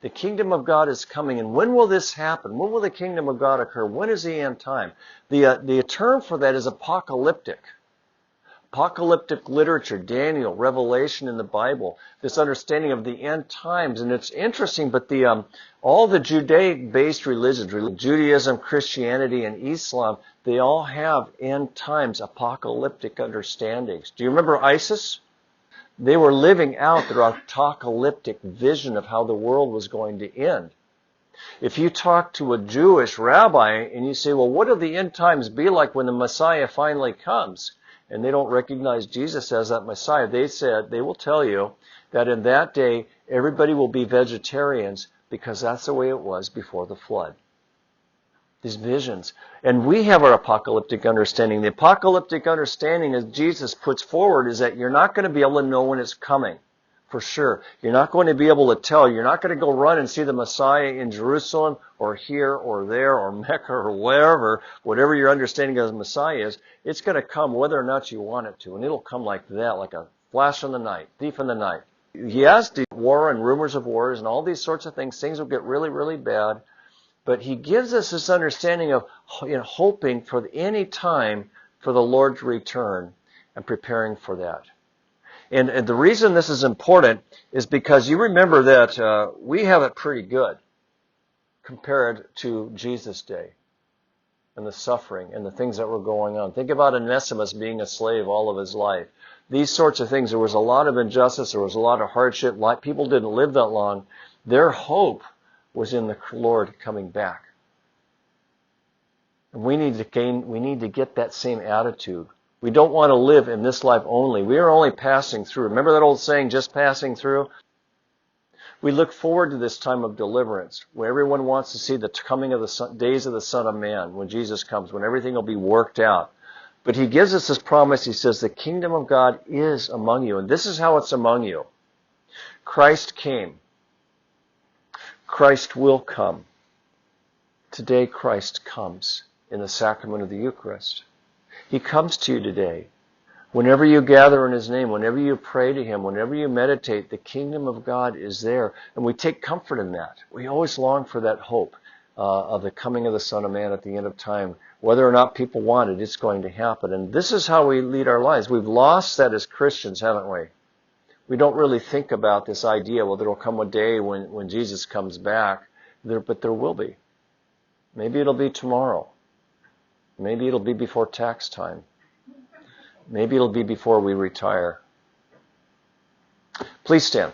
The kingdom of God is coming. And when will this happen? When will the kingdom of God occur? When is the end time? The term for that is apocalyptic. Apocalyptic literature, Daniel, Revelation in the Bible, this understanding of the end times. And it's interesting, but all the Judaic-based religions, Judaism, Christianity, and Islam, they all have end times apocalyptic understandings. Do you remember ISIS? They were living out their apocalyptic vision of how the world was going to end. If you talk to a Jewish rabbi and you say, well, what will the end times be like when the Messiah finally comes? And they don't recognize Jesus as that Messiah. They will tell you that in that day, everybody will be vegetarians because that's the way it was before the flood. These visions. And we have our apocalyptic understanding. The apocalyptic understanding as Jesus puts forward is that you're not going to be able to know when it's coming. For sure. You're not going to be able to tell. You're not going to go run and see the Messiah in Jerusalem or here or there or Mecca or wherever, whatever your understanding of the Messiah is. It's going to come whether or not you want it to. And it'll come like that, like a flash in the night, thief in the night. Yes, the war and rumors of wars and all these sorts of things, things will get really, really bad. But he gives us this understanding of hoping for any time for the Lord's return and preparing for that. And the reason this is important is because you remember that we have it pretty good compared to Jesus' day and the suffering and the things that were going on. Think about Onesimus being a slave all of his life. These sorts of things, there was a lot of injustice, there was a lot of hardship, people didn't live that long. Their hope was in the Lord coming back. And we need to get that same attitude. We don't want to live in this life only. We are only passing through. Remember that old saying, just passing through? We look forward to this time of deliverance, where everyone wants to see the coming of the days of the Son of Man, when Jesus comes, when everything will be worked out. But he gives us this promise. He says, the kingdom of God is among you. And this is how it's among you. Christ came. Christ will come. Today Christ comes in the sacrament of the Eucharist. He comes to you today. Whenever you gather in his name, whenever you pray to him, whenever you meditate, the kingdom of God is there. And we take comfort in that. We always long for that hope of the coming of the Son of Man at the end of time. Whether or not people want it, it's going to happen. And this is how we lead our lives. We've lost that as Christians, haven't we? We don't really think about this idea, well, there will come a day when Jesus comes back. But there will be. Maybe it'll be tomorrow. Maybe it'll be before tax time. Maybe it'll be before we retire. Please stand.